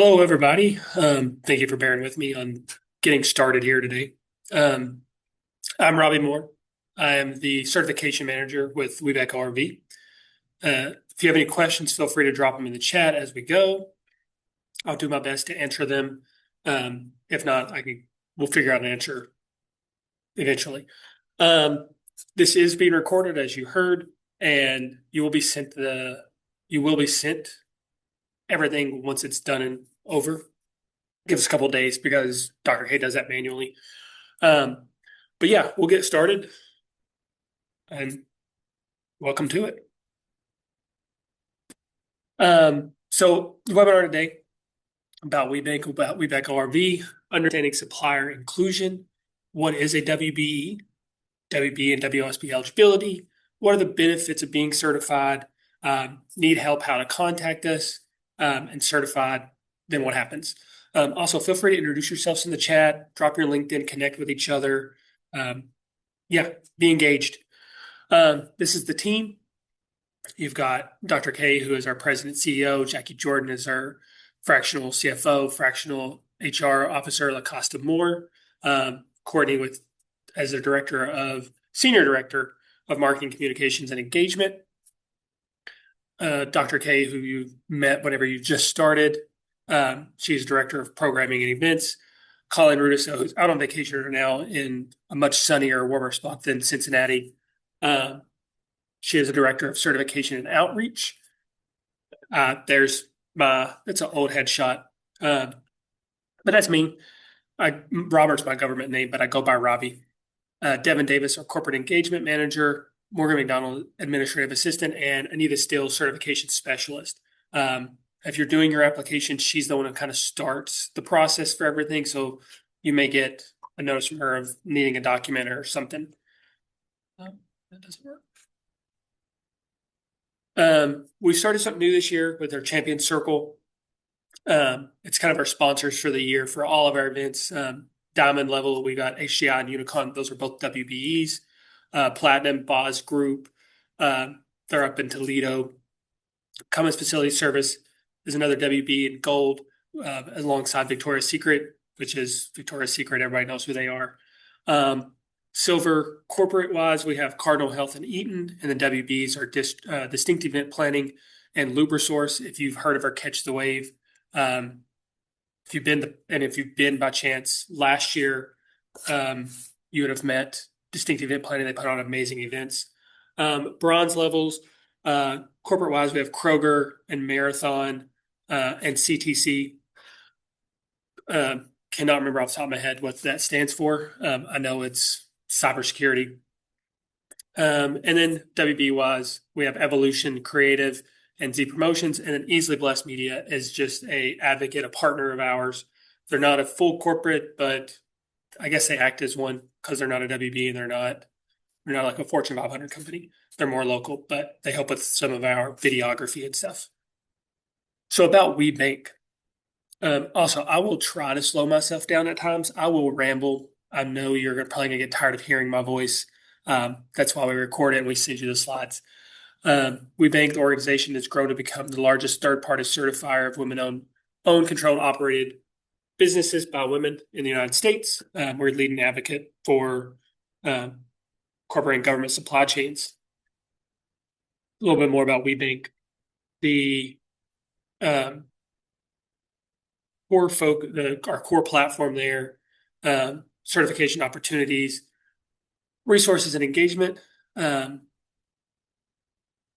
Hello, everybody. Thank you for bearing with me on getting started here today. Um, I'm Robbie Moore. I am the certification manager with WBEC ORV. If you have any questions, feel free to drop them in the chat as we go. I'll do my best to answer them. If not, we'll figure out an answer eventually. Um, this is being recorded, as you heard, and you will be sent everything once it's done and over. Give us a couple of days because Dr. K does that manually. Um, but yeah, we'll get started and welcome to it. So the webinar today about WeBank ORV, understanding supplier inclusion. What is a WBE, WB and WSB eligibility? What are the benefits of being certified? Need help, how to contact us, and certified, then what happens? Also, feel free to introduce yourselves in the chat, drop your LinkedIn, connect with each other. Yeah, be engaged. This is the team. You've got Dr. K, who is our president CEO. Jackie Jordan is our fractional CFO, fractional HR officer, LaCosta Moore. Courtney as the senior director of marketing, communications, and engagement. Dr. K, who you met whenever you just started. She's director of programming and events. Colin Rudiso, who's out on vacation right now in a much sunnier, warmer spot than Cincinnati. She is a director of certification and outreach. That's an old headshot. But that's me. Robert's my government name, but I go by Robbie. Devin Davis, our corporate engagement manager. Morgan McDonald, administrative assistant, and Anita Steele, certification specialist. If you're doing your application, she's the one who kind of starts the process for everything. So you may get a notice from her of needing a document or something. That doesn't work. We started something new this year with our Champion Circle. It's kind of our sponsors for the year for all of our events. Diamond level, we got HCI and Unicon. Those are both WBEs. Platinum, Boz Group. They're up in Toledo. Cummins Facility Service is another WB in gold, alongside Victoria's Secret, which is Victoria's Secret. Everybody knows who they are. Silver, corporate-wise, we have Cardinal Health and Eaton, and the WBs are Distinct Event Planning and Lubrisource. If you've heard of our Catch the Wave, if you've been by chance last year, you would have met Distinct Event Planning. They put on amazing events. Bronze levels, corporate-wise, we have Kroger and Marathon and CTC. Cannot remember off the top of my head what that stands for. I know it's cybersecurity. And then WB-wise, we have Evolution Creative and Z Promotions, and then Easily Blessed Media is just a advocate, a partner of ours. They're not a full corporate, but I guess they act as one because they're not a WB and they're not like a Fortune 500 company. They're more local, but they help with some of our videography and stuff. So about WeBank. Also, I will try to slow myself down at times. I will ramble. I know you're probably going to get tired of hearing my voice. That's why we record it and we send you the slides. WeBank, the organization, has grown to become the largest third-party certifier of women-owned, controlled, operated businesses by women in the United States. We're a leading advocate for corporate and government supply chains. A little bit more about WeBank. Our core platform there, certification opportunities, resources and engagement.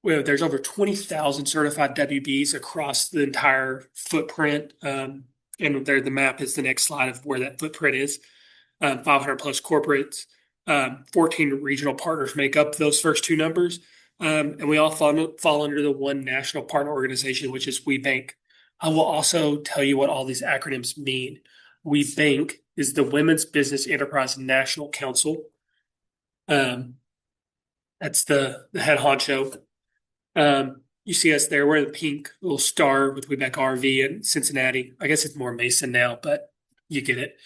There's over 20,000 certified WBs across the entire footprint. And there, the map is the next slide of where that footprint is. 500 plus corporates, 14 regional partners make up those first two numbers. And we all fall under the one national partner organization, which is WeBank. I will also tell you what all these acronyms mean. WeBank is the Women's Business Enterprise National Council. That's the head honcho. You see us there. We're in the pink little star with WeBank RV in Cincinnati. I guess it's more Mason now, but you get it.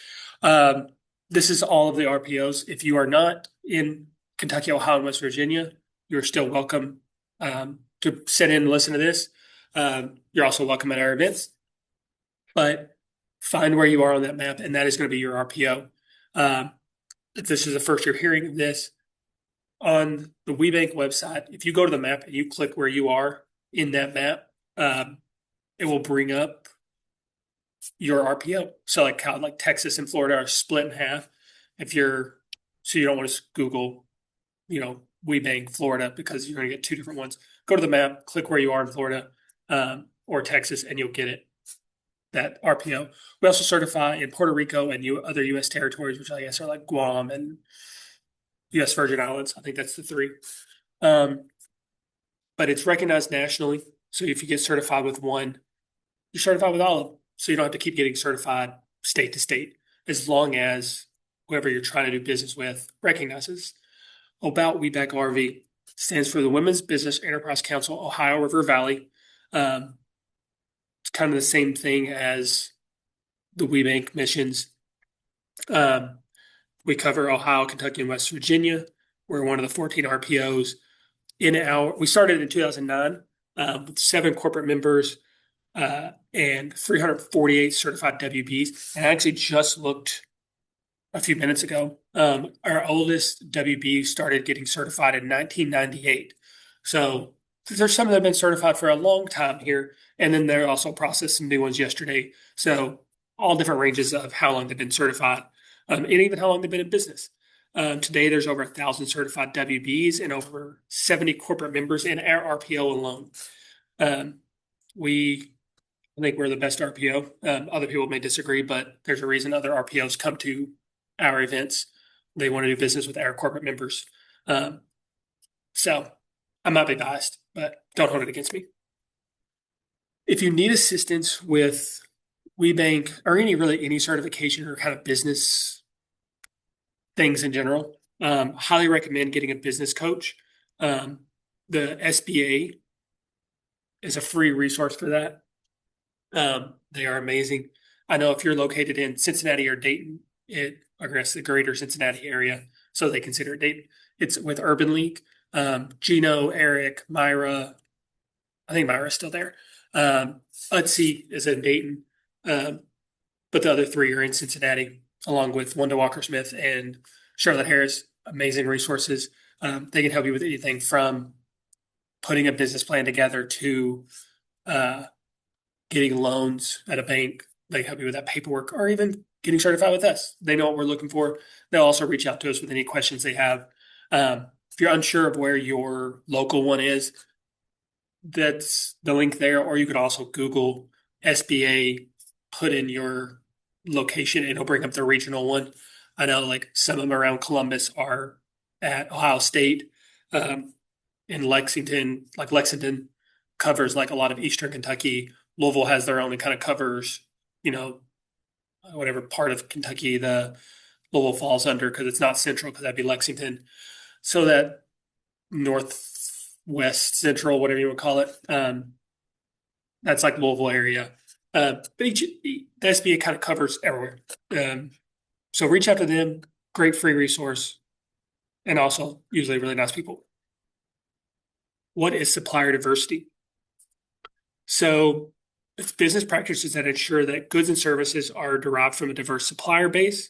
This is all of the RPOs. If you are not in Kentucky, Ohio, and West Virginia, you're still welcome to sit in and listen to this. You're also welcome at our events. but find where you are on that map, and that is going to be your RPO. If this is the first you're hearing of this, on the WeBank website, if you go to the map and you click where you are in that map, it will bring up your RPO. So like Texas and Florida are split in half. If you're so you don't want to Google, WeBank Florida because you're going to get two different ones. Go to the map, click where you are in Florida or Texas, and you'll get it. That RPO. We also certify in Puerto Rico and other U.S. territories, which I guess are like Guam and U.S. Virgin Islands. I think that's the three. But it's recognized nationally. So if you get certified with one, you're certified with all of them. So you don't have to keep getting certified state to state, as long as whoever you're trying to do business with recognizes. About WeBank RV stands for the Women's Business Enterprise Council, Ohio River Valley. It's kind of the same thing as the WeBank missions. We cover Ohio, Kentucky, and West Virginia. We're one of the 14 RPOs. We started in 2009 with 7 corporate members and 348 certified WBs. And I actually just looked a few minutes ago. Our oldest WB started getting certified in 1998. So there's some that have been certified for a long time here. And then they're also processed some new ones yesterday. So all different ranges of how long they've been certified and even how long they've been in business. Today, there's over 1,000 certified WBs and over 70 corporate members in our RPO alone. I think we're the best RPO. Other people may disagree, but there's a reason other RPOs come to our events. They want to do business with our corporate members. So I might be biased, but don't hold it against me. If you need assistance with WeBank or any certification or kind of business things in general, highly recommend getting a business coach. The SBA is a free resource for that. They are amazing. I know if you're located in Cincinnati or Dayton, I guess the greater Cincinnati area, so they consider it Dayton. It's with Urban League. Gino, Eric, Myra. I think Myra's still there. Utsi is in Dayton, but the other 3 are in Cincinnati, along with Wanda Walker-Smith and Charlotte Harris. Amazing resources. They can help you with anything from putting a business plan together to getting loans at a bank. They help you with that paperwork, or even getting certified with us. They know what we're looking for. They'll also reach out to us with any questions they have. If you're unsure of where your local one is, that's the link there. Or you could also Google SBA, put in your location, and it'll bring up the regional one. I know like some of them around Columbus are at Ohio State. In Lexington, like Lexington covers like a lot of Eastern Kentucky. Louisville has their own and kind of covers, whatever part of Kentucky the Louisville falls under, because it's not central, because that'd be Lexington. So that northwest central, whatever you would call it, that's like Louisville area. But the SBA kind of covers everywhere. So reach out to them. Great free resource, and also usually really nice people. What is supplier diversity? So it's business practices that ensure that goods and services are derived from a diverse supplier base,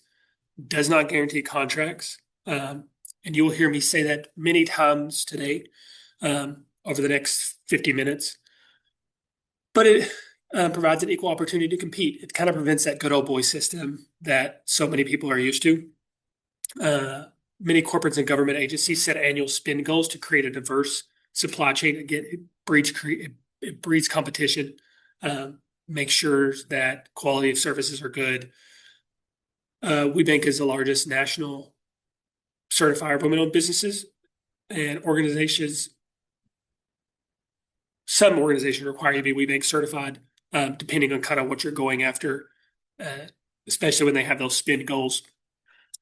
does not guarantee contracts. And you will hear me say that many times today over the next 50 minutes. But it provides an equal opportunity to compete. It kind of prevents that good old boy system that so many people are used to. Many corporates and government agencies set annual spend goals to create a diverse supply chain. Again, it breeds competition. Make sure that quality of services are good. WeBank is the largest national certifier of women-owned businesses and organizations. Some organizations require you to be WeBank certified, depending on kind of what you're going after, especially when they have those spend goals,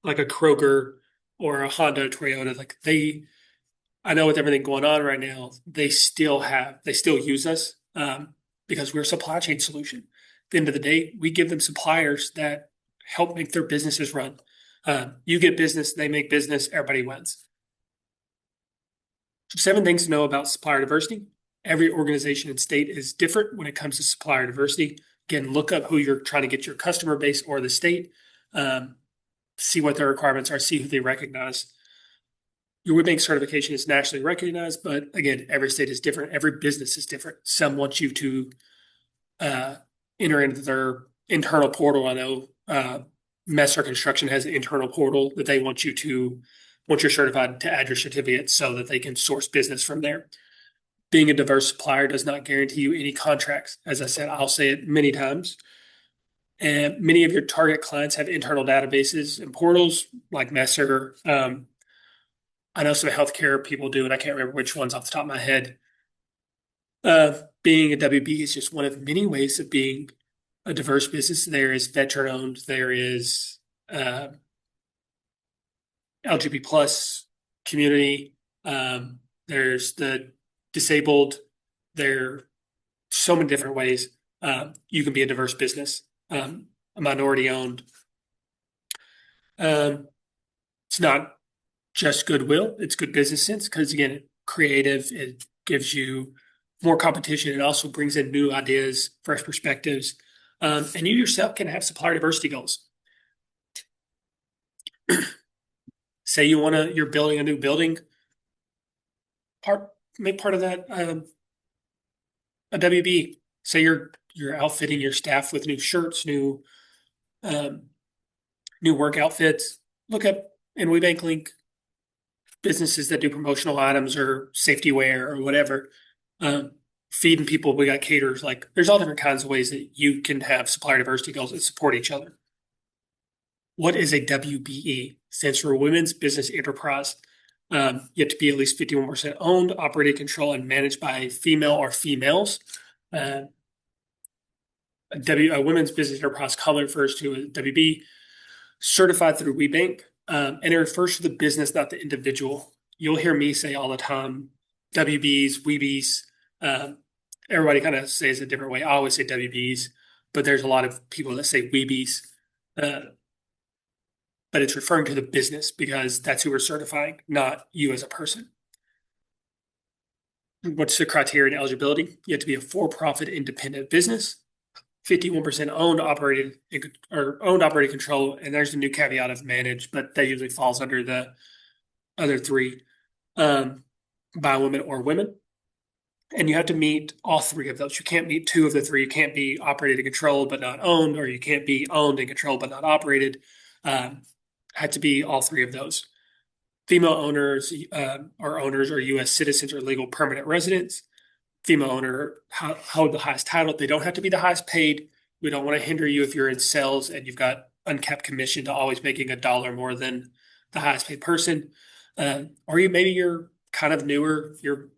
like a Kroger or a Honda, Toyota. I know with everything going on right now, they still use us because we're a supply chain solution. At the end of the day, we give them suppliers that help make their businesses run. You get business, they make business, everybody wins. 7 things to know about supplier diversity. Every organization and state is different when it comes to supplier diversity. Again, look up who you're trying to get your customer base or the state, um, see what their requirements are, see who they recognize. Your WBE certification is nationally recognized, but again, every state is different. Every business is different. Some want you to uh, enter into their internal portal. I know Messer Construction has an internal portal that they want you to, once you're certified, to add your certificate so that they can source business from there. Being a diverse supplier does not guarantee you any contracts. As I said, I'll say it many times. And many of your target clients have internal databases and portals like Messer. I know some healthcare people do, and I can't remember which ones off the top of my head. Being a WB is just one of many ways of being a diverse business. There is veteran owned, there is uh, LGBT plus community, there's the disabled. There are so many different ways you can be a diverse business, a minority owned. Um, it's not just goodwill, it's good business sense because, again, creative, it gives you more competition. It also brings in new ideas, fresh perspectives. And you yourself can have supplier diversity goals. Say you're building a new building, make part of that a WB. Say you're outfitting your staff with new shirts, um, new work outfits. Look up and we bank link businesses that do promotional items or safety wear or whatever. Um, Feeding people, we got caterers. Like there's all different kinds of ways that you can have supplier diversity goals that support each other. What is a WBE? Stands for Women's Business Enterprise. You have to be at least 51% owned, operated, controlled, and managed by a female or females. Uh, a women's business enterprise color refers to a WB, certified through WeBank, and it refers to the business, not the individual. You'll hear me say all the time, WBs, Weebies. Everybody kind of says it a different way. I always say WBs, but there's a lot of people that say Weebies. But it's referring to the business because that's who we're certifying, not you as a person. What's the criteria and eligibility? You have to be a for-profit independent business, 51% owned, operated, or owned, operated, control. And there's a new caveat of managed, but that usually falls under the other three, by women or women. And you have to meet all three of those. You can't meet two of the three. You can't be operated and controlled but not owned, or you can't be owned and controlled but not operated. Had to be all three of those. Female owners or owners are U.S. citizens or legal permanent residents. Female owner hold the highest title. They don't have to be the highest paid. We don't want to hinder you if you're in sales and you've got uncapped commission to always making $1 more than the highest paid person. Or maybe you're kind of newer. You're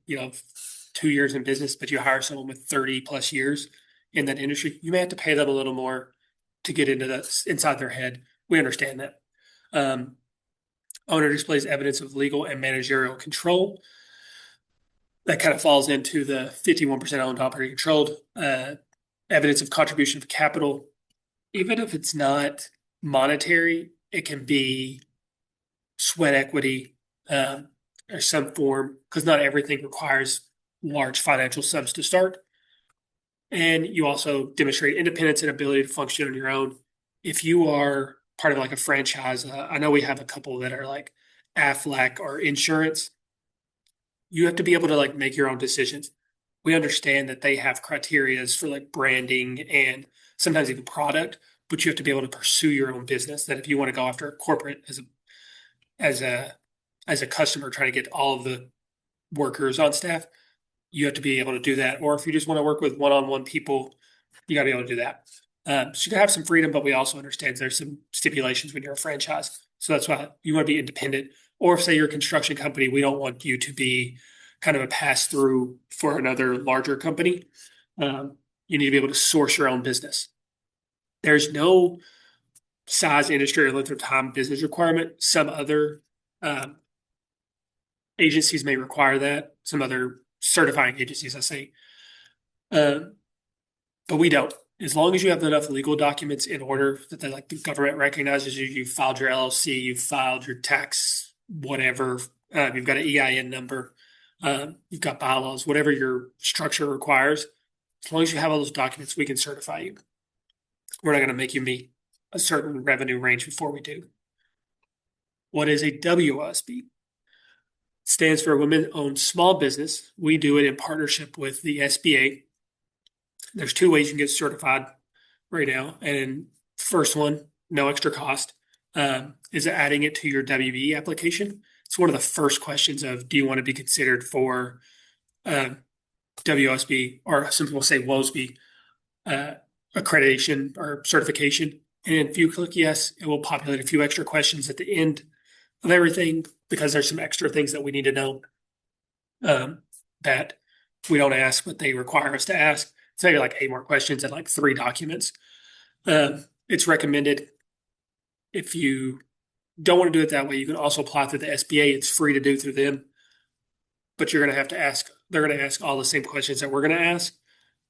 2 years in business, but you hire someone with 30 plus years in that industry. You may have to pay them a little more to get into that inside their head. We understand that. Owner displays evidence of legal and managerial control. That kind of falls into the 51% owned, operated, controlled. Evidence of contribution of capital. Even if it's not monetary, it can be sweat equity or some form, because not everything requires large financial sums to start. And you also demonstrate independence and ability to function on your own. If you are part of like a franchise, I know we have a couple that are like Aflac or insurance. You have to be able to like make your own decisions. We understand that they have criterias for like branding and sometimes even product, but you have to be able to pursue your own business. That if you want to go after a corporate as a as a customer trying to get all of the workers on staff, you have to be able to do that. Or if you just want to work with one-on-one people, you got to be able to do that. So you can have some freedom, but we also understand there's some stipulations when you're a franchise. So that's why you want to be independent. Or if, say, you're a construction company, we don't want you to be kind of a pass through for another larger company. You need to be able to source your own business. There's no size, industry, or length of time business requirement. Some other agencies may require that. Some other certifying agencies, I say. But we don't. As long as you have enough legal documents in order that like the government recognizes you, you've filed your LLC, you've filed your tax, whatever, you've got an EIN number, you've got bylaws, whatever your structure requires. As long as you have all those documents, we can certify you. We're not going to make you meet a certain revenue range before we do. What is a WOSB? Stands for Women Owned Small Business. We do it in partnership with the SBA. There's two ways you can get certified right now. And first one, no extra cost, is adding it to your WBE application. It's one of the first questions of, do you want to be considered for WSB, or some people say WOSB, accreditation or certification? And if you click yes, it will populate a few extra questions at the end of everything because there's some extra things that we need to know that we don't ask, but they require us to ask. It's maybe like 8 more questions and like 3 documents. It's recommended. If you don't want to do it that way, you can also apply through the SBA. It's free to do through them, but you're going to have to ask. They're going to ask all the same questions that we're going to ask,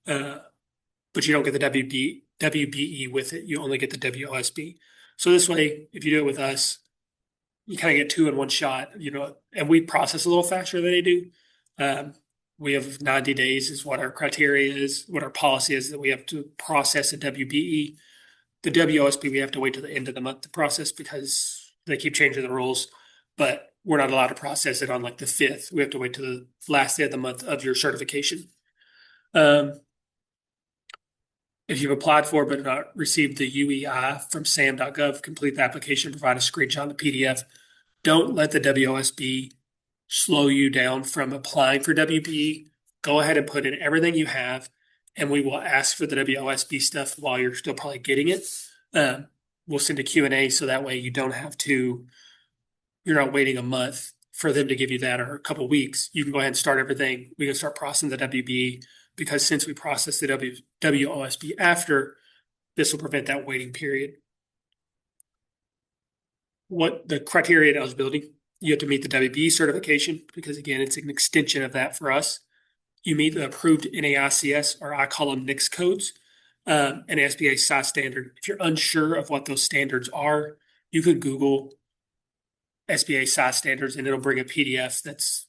but you don't get the WBE with it. You only get the WOSB. So this way, if you do it with us, you kind of get 2 in one shot. And we process a little faster than they do. We have 90 days is what our criteria is, what our policy is that we have to process a WBE. The WOSB, we have to wait till the end of the month to process because they keep changing the rules, but we're not allowed to process it on like the 5th. We have to wait till the last day of the month of your certification. If you've applied for but not received the UEI from sam.gov, complete the application, provide a screenshot of the PDF. Don't let the WOSB slow you down from applying for WBE. Go ahead and put in everything you have, and we will ask for the WOSB stuff while you're still probably getting it. We'll send a Q&A so that way you don't have to, you're not waiting a month for them to give you that or a couple of weeks. You can go ahead and start everything. We can start processing the WBE because since we process the WOSB after, this will prevent that waiting period. What the criteria and eligibility, you have to meet the WBE certification because, again, it's an extension of that for us. You meet the approved NAICS, or I call them NICS codes, and SBA size standard. If you're unsure of what those standards are, you could Google SBA size standards and it'll bring a PDF that's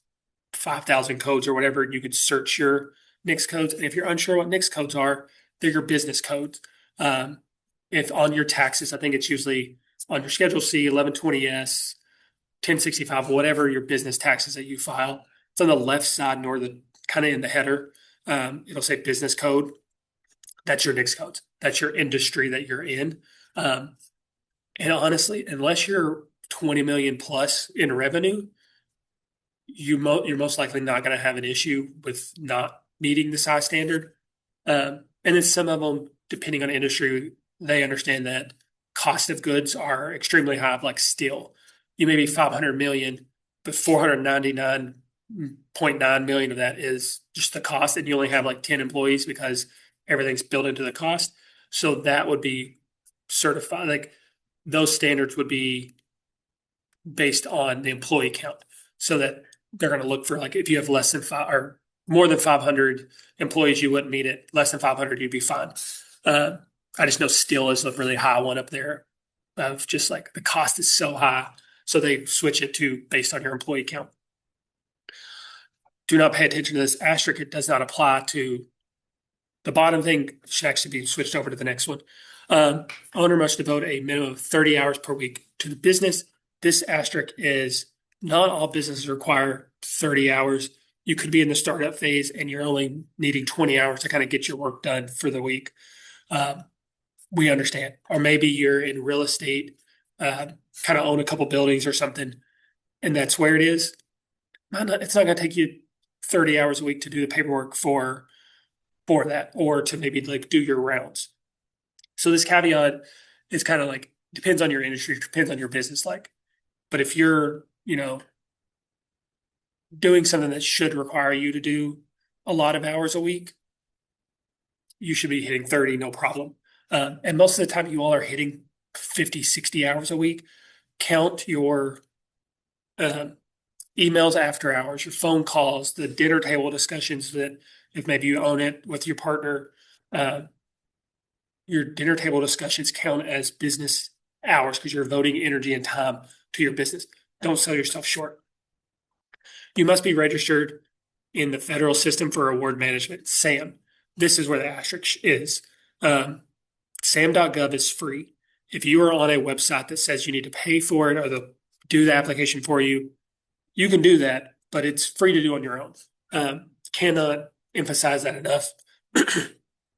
5,000 codes or whatever, and you could search your NICS codes. And if you're unsure what NICS codes are, they're your business codes. If on your taxes, I think it's usually on your Schedule C, 1120S, 1065, whatever your business taxes that you file. It's on the left side nor the kind of in the header. It'll say business code. That's your NICS codes. That's your industry that you're in. And honestly, unless you're 20 million plus in revenue, you're most likely not going to have an issue with not meeting the size standard. And then some of them, depending on industry, they understand that cost of goods are extremely high, like steel. You may be 500 million, but 499.9 million of that is just the cost, and you only have like 10 employees because everything's built into the cost. So that would be certified. Like those standards would be based on the employee count, so that they're going to look for, like, if you have less than 5 or more than 500 employees, you wouldn't meet it. Less than 500, you'd be fine. I just know steel is a really high one up there of just like the cost is so high. So they switch it to based on your employee count. Do not pay attention to this asterisk. It does not apply to the bottom thing. Should actually be switched over to the next one. Owner must devote a minimum of 30 hours per week to the business. This asterisk is not all businesses require 30 hours. You could be in the startup phase and you're only needing 20 hours to kind of get your work done for the week. We understand. Or maybe you're in real estate, kind of own a couple buildings or something, and that's where it is. It's not going to take you 30 hours a week to do the paperwork for that, or to maybe like do your rounds. So this caveat is kind of like, depends on your industry, depends on your business. But if you're, doing something that should require you to do a lot of hours a week, you should be hitting 30, no problem. And most of the time you all are hitting 50, 60 hours a week. Count your emails after hours, your phone calls, the dinner table discussions that if maybe you own it with your partner, your dinner table discussions count as business hours because you're voting energy and time to your business. Don't sell yourself short. You must be registered in the federal system for award management, SAM. This is where the asterisk is. SAM.gov is free. If you are on a website that says you need to pay for it or they'll do the application for you, you can do that, but it's free to do on your own. Cannot emphasize that enough.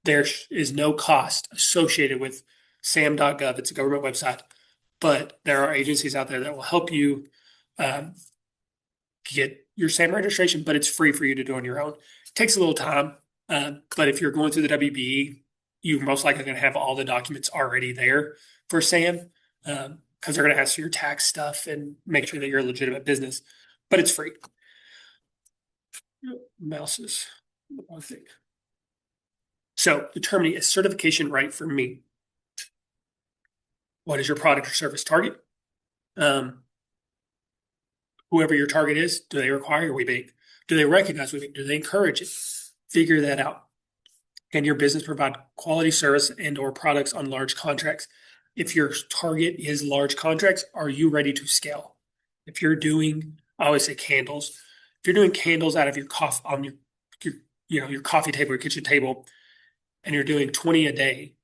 There is no cost associated with SAM.gov. It's a government website, but there are agencies out there that will help you um, get your SAM registration, but it's free for you to do on your own. It takes a little time, but if you're going through the WBE, you're most likely going to have all the documents already there for SAM because they're going to ask for your tax stuff and make sure that you're a legitimate business, but it's free. Mouses, one thing. So determining a certification right for me. What is your product or service target? Whoever your target is, do they require WBE? Do they recognize WBE? Do they encourage it? Figure that out. Can your business provide quality service and or products on large contracts? If your target is large contracts, are you ready to scale? If you're doing, I always say candles. If you're doing candles out of your coffee on your coffee table, your kitchen table, and you're doing 20 a day,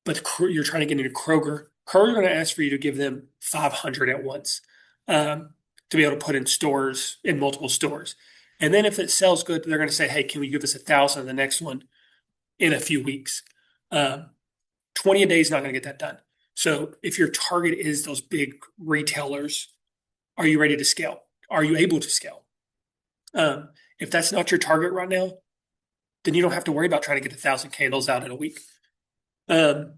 but you're trying to get into Kroger, Kroger's going to ask for you to give them 500 at once to be able to put in stores, in multiple stores. And then if it sells good, they're going to say, hey, can we give us 1,000 on the next one in a few weeks? 20 a day is not going to get that done. So if your target is those big retailers, are you ready to scale? Are you able to scale? If that's not your target right now, then you don't have to worry about trying to get 1,000 candles out in a week. So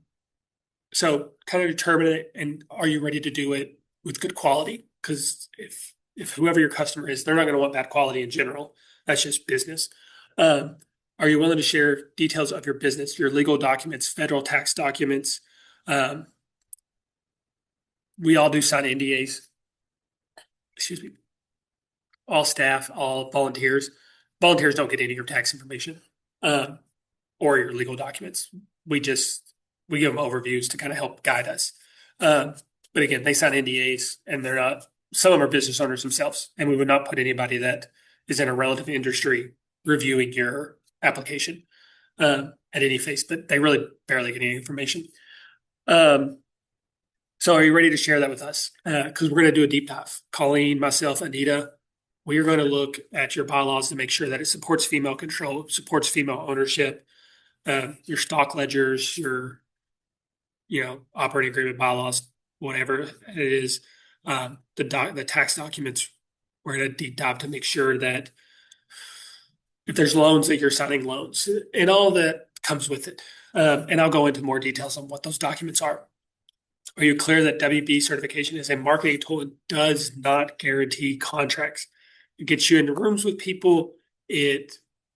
kind of determine it, and are you ready to do it with good quality? Because if whoever your customer is, they're not going to want bad quality in general. That's just business. Are you willing to share details of your business, your legal documents, federal tax documents? We all do sign NDAs. Excuse me. All staff, all volunteers. Volunteers don't get any of your tax information or your legal documents. We give them overviews to kind of help guide us. But again, they sign NDAs and they're not, some of them are business owners themselves. And we would not put anybody that is in a relative industry reviewing your application at any phase, but they really barely get any information. So are you ready to share that with us? Because we're going to do a deep dive. Colleen, myself, Anita, we are going to look at your bylaws to make sure that it supports female control, supports female ownership, your stock ledgers, your operating agreement bylaws, whatever it is, the tax documents. We're going to deep dive to make sure that if there's loans, that you're signing loans and all that comes with it. And I'll go into more details on what those documents are. Are you clear that WB certification is a marketing tool and does not guarantee contracts? It gets you into rooms with people. It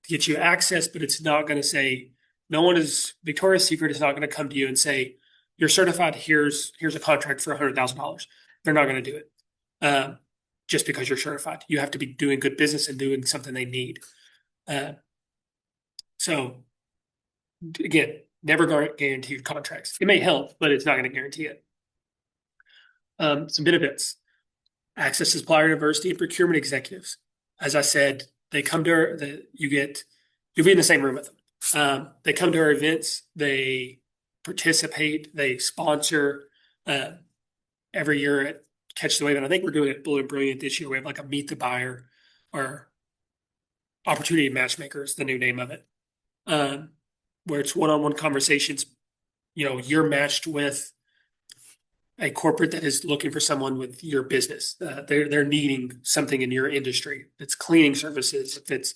gets you access, but it's not going to say, Victoria's Secret is not going to come to you and say, you're certified, here's a contract for $100,000. They're not going to do it just because you're certified. You have to be doing good business and doing something they need. So again, never guaranteed contracts. It may help, but it's not going to guarantee it. Some benefits: access to supplier diversity and procurement executives. As I said, they come to you'll be in the same room with them. They come to our events, they participate, they sponsor every year at Catch the Wave. And I think we're doing it Blue and Brilliant this year. We have like a Meet the Buyer or Opportunity Matchmaker is the new name of it, where it's one-on-one conversations. You're matched with a corporate that is looking for someone with your business. They're needing something in your industry. If it's cleaning services, if it's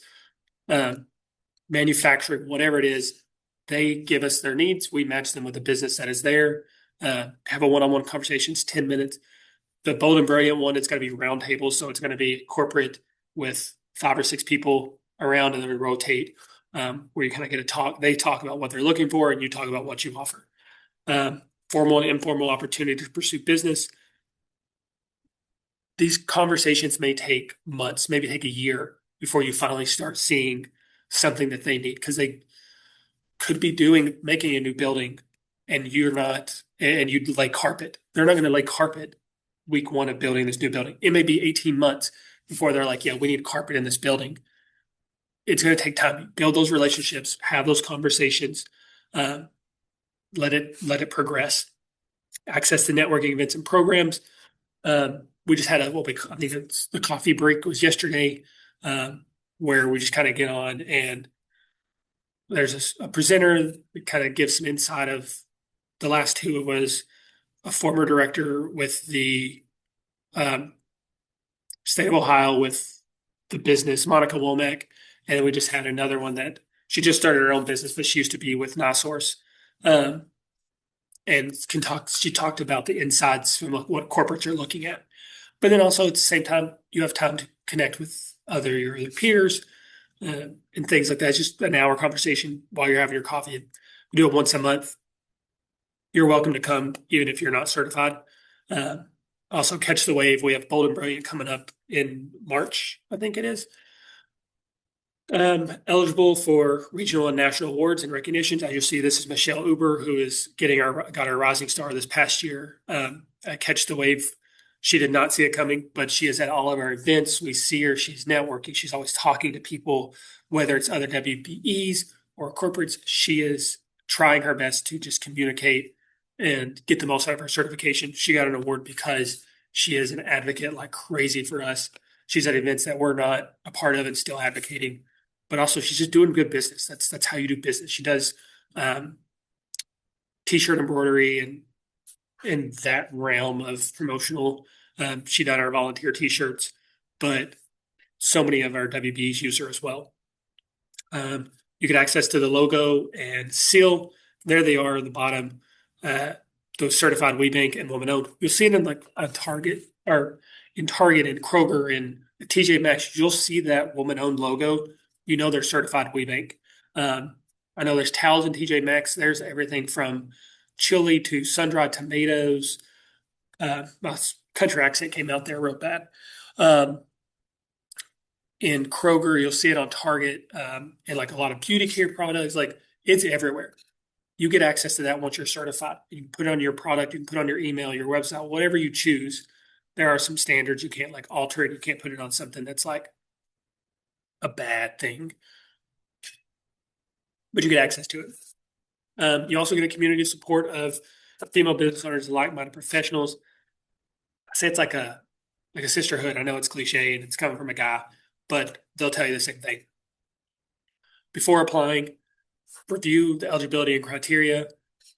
manufacturing, whatever it is, they give us their needs. We match them with a business that is there. Have a one-on-one conversations, 10 minutes. The Bold and Brilliant one, it's going to be round tables. So it's going to be corporate with 5 or 6 people around, and then we rotate where you kind of get a talk. They talk about what they're looking for and you talk about what you offer. Formal and informal opportunity to pursue business. These conversations may take months, maybe take a year before you finally start seeing something that they need, because they could be making a new building and you're not, and you'd lay carpet. They're not going to lay carpet week one of building this new building. It may be 18 months before they're like, yeah, we need carpet in this building. It's going to take time. Build those relationships, have those conversations. let it progress. Access to networking events and programs. We just had I think it's the coffee break was yesterday, where we just kind of get on and there's a presenter that kind of gives some insight of the last two was a former director with the um, state of Ohio with the business, Monica Womack. And then we just had another one that she just started her own business, but she used to be with NiSource. Um, and she talked about the insides from what corporates are looking at. But then also at the same time, you have time to connect with your other peers and things like that. It's just an hour conversation while you're having your coffee. We do it once a month. You're welcome to come, even if you're not certified. Uh, Also, catch the wave. We have Bold and Brilliant coming up in March, I think it is. Eligible for regional and national awards and recognitions. As you see, this is Michelle Uber, who is got our Rising Star this past year. Catch the wave. She did not see it coming, but she is at all of our events. We see her. She's networking. She's always talking to people, whether it's other WBEs or corporates. She is trying her best to just communicate and get the most out of her certification. She got an award because she is an advocate like crazy for us. She's at events that we're not a part of and still advocating, but also she's just doing good business. That's how you do business. She does um, t-shirt embroidery and in that realm of promotional. She done our volunteer t-shirts, but so many of our WBs use her as well. You get access to the logo and seal. There they are at the bottom. Those certified WeBank and woman owned. You'll see them like on Target or in Target and Kroger and TJ Maxx. You'll see that woman owned logo. You know they're certified WeBank. I know there's towels in TJ Maxx. There's everything from chili to sun-dried tomatoes. My country accent came out there real bad. In Kroger, you'll see it on Target, and like a lot of beauty care products. Like it's everywhere. You get access to that once you're certified. You can put it on your product, you can put it on your email, your website, whatever you choose. There are some standards you can't like alter it. You can't put it on something that's like a bad thing, but you get access to it. You also get a community support of female business owners and like-minded professionals. I say it's like a sisterhood. I know it's cliche and it's coming from a guy, but they'll tell you the same thing. Before applying, review the eligibility and criteria.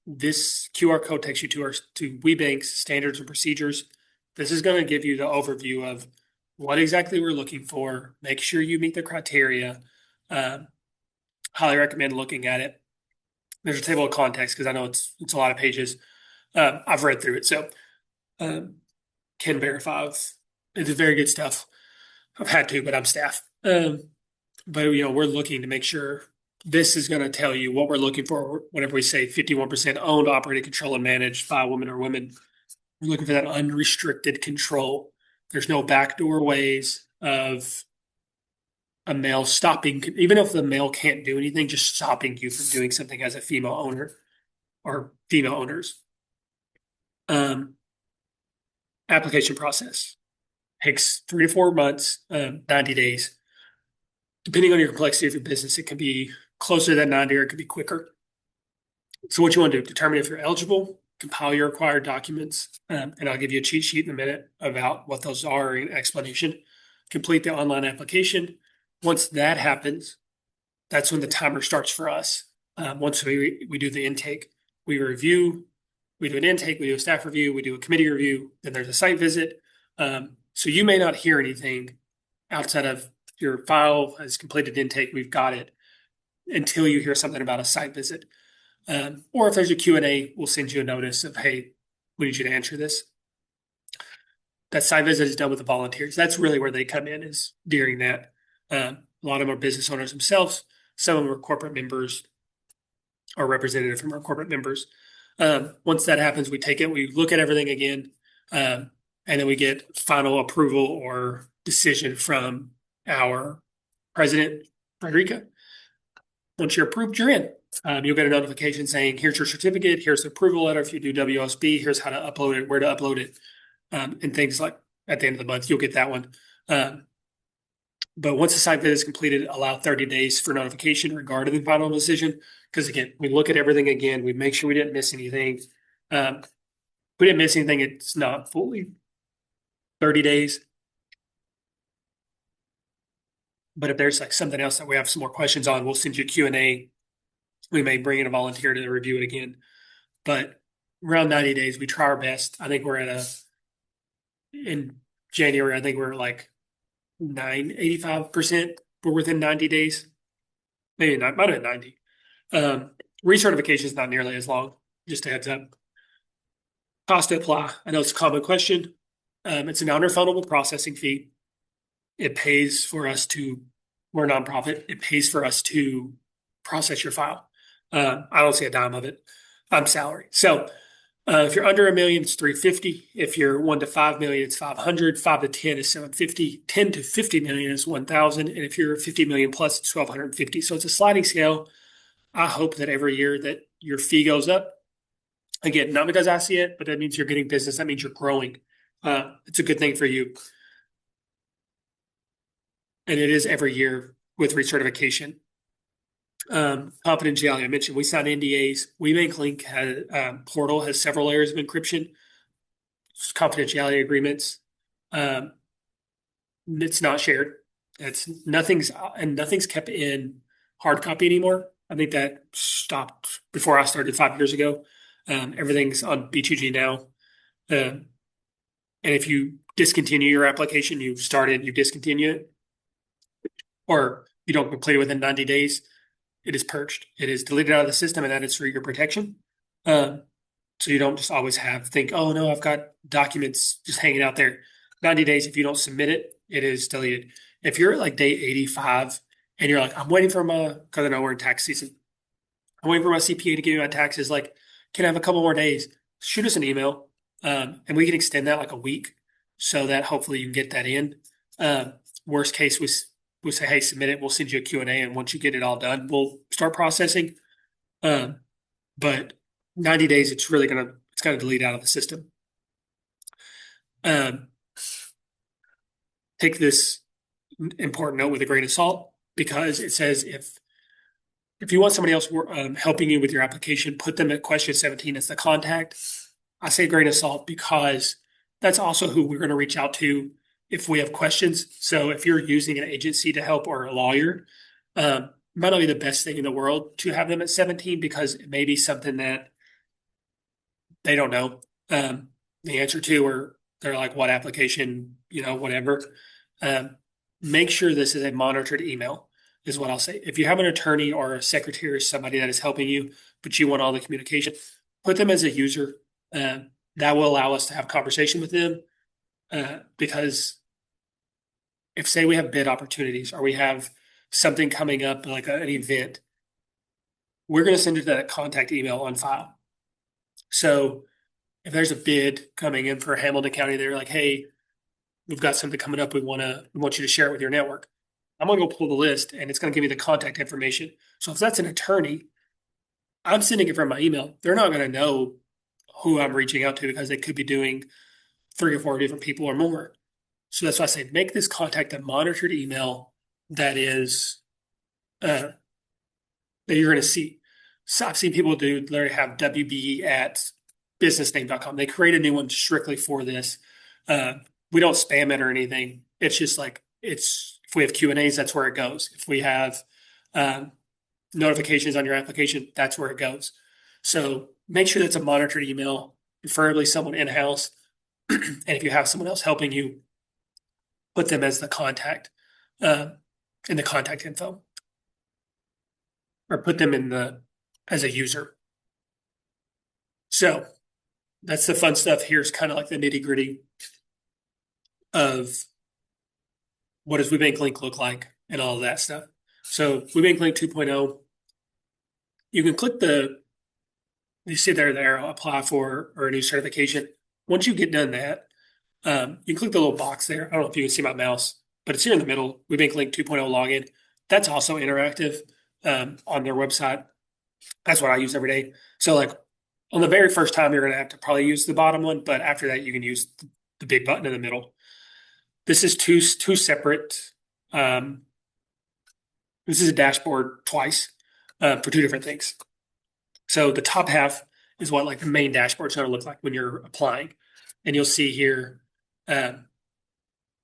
This QR code takes you to WeBank's standards and procedures. This is going to give you the overview of what exactly we're looking for. Make sure you meet the criteria. Highly recommend looking at it. There's a table of contents because I know it's a lot of pages. I've read through it, so can verify it's very good stuff. I've had to, but I'm staff. But we're looking to make sure this is going to tell you what we're looking for. Whenever we say 51% owned, operated, controlled, and managed by women or women, we're looking for that unrestricted control. There's no backdoor ways of a male stopping, even if the male can't do anything, just stopping you from doing something as a female owner or female owners. Application process takes 3 to 4 months, 90 days. Depending on your complexity of your business, it can be closer than 90 or it could be quicker. So what you want to do, determine if you're eligible, compile your required documents, and I'll give you a cheat sheet in a minute about what those are in explanation. Complete the online application. Once that happens, that's when the timer starts for us. Once we do the intake, we review, we do an intake, we do a staff review, we do a committee review, then there's a site visit. So you may not hear anything outside of your file has completed intake, we've got it, until you hear something about a site visit. Or if there's a Q&A, we'll send you a notice of, hey, we need you to answer this. That site visit is done with the volunteers. That's really where they come in, is during that. A lot of them are business owners themselves. Some of them are corporate members or representative from our corporate members. Once that happens, we take it, we look at everything again, and then we get final approval or decision from our president, Frederica. Once you're approved, you're in. You'll get a notification saying, here's your certificate, here's the approval letter. If you do WSB, here's how to upload it, where to upload it, and things like at the end of the month, you'll get that one. But once the site visit is completed, allow 30 days for notification regarding the final decision. Because again, we look at everything again, we make sure we didn't miss anything. If we didn't miss anything, it's not fully 30 days. But if there's like something else that we have some more questions on, we'll send you a Q&A. We may bring in a volunteer to review it again. But around 90 days, we try our best. I think we're in January, I think we're like 85%. We're within 90 days. Maybe not, might have been 90. Recertification is not nearly as long. Just a heads up. Cost to apply. I know it's a common question. It's a non-refundable processing fee. It pays for us to, we're a nonprofit. It pays for us to process your file. I don't see a dime of it. I'm salary. So if you're under $1 million, it's $350. If you're 1 to 5 million, it's $500. 5 to 10 is $750. 10 to 50 million is $1,000. And if you're 50 million plus, it's $1,250. So it's a sliding scale. I hope that every year that your fee goes up. Again, not because I see it, but that means you're getting business. That means you're growing. It's a good thing for you. And it is every year with recertification. Confidentiality, I mentioned we sign NDAs. WeBankLink portal has several layers of encryption, confidentiality agreements. It's not shared. Nothing's kept in hard copy anymore. I think that stopped before I started 5 years ago. Everything's on B2G now. And if you discontinue your application, you discontinue it, or you don't complete it within 90 days, it is purged. It is deleted out of the system, and that is for your protection. So you don't just always think, oh no, I've got documents just hanging out there. 90 days, if you don't submit it, it is deleted. If you're at like day 85 and you're like, I'm waiting for because I know we're in tax season. I'm waiting for my CPA to give me my taxes. Like, can I have a couple more days? Shoot us an email, and we can extend that like a week so that hopefully you can get that in. Worst case, we say, hey, submit it. We'll send you a Q&A, and once you get it all done, we'll start processing. But 90 days, it's going to delete out of the system. Take this important note with a grain of salt, because it says if you want somebody else helping you with your application, put them at question 17 as the contact. I say grain of salt because that's also who we're going to reach out to if we have questions. So if you're using an agency to help or a lawyer, it might not be the best thing in the world to have them at 17, because it may be something that they don't know the answer to, or they're like, what application, whatever. Make sure this is a monitored email is what I'll say. If you have an attorney or a secretary or somebody that is helping you, but you want all the communication, put them as a user. That will allow us to have conversation with them, because if, say, we have bid opportunities or we have something coming up like an event, we're going to send it to that contact email on file. So if there's a bid coming in for Hamilton County, they're like, hey, we've got something coming up. We want you to share it with your network. I'm going to go pull the list, and it's going to give me the contact information. So if that's an attorney, I'm sending it from my email. They're not going to know who I'm reaching out to, because they could be doing 3 or 4 different people or more. So that's why I say make this contact a monitored email that is that you're going to see. So I've seen people literally have WBE at businessname.com. They create a new one strictly for this. We don't spam it or anything. It's just like, if we have Q&As, that's where it goes. If we have notifications on your application, that's where it goes. So make sure that's a monitored email, preferably someone in-house. And if you have someone else helping you, put them as the contact in the contact info, or put them as a user. So that's the fun stuff. Here's kind of like the nitty gritty of what does WeBankLink look like and all of that stuff. So WeBankLink 2.0, you can click you see there, the arrow, apply for or a new certification. Once you get done that, you can click the little box there. I don't know if you can see my mouse, but it's here in the middle, WeBankLink 2.0 login. That's also interactive on their website. That's what I use every day. So like on the very first time, you're going to have to probably use the bottom one, but after that, you can use the big button in the middle. This is two separate Um, this is a dashboard twice for two different things. So the top half is what like the main dashboard is going to look like when you're applying, and you'll see here. Um,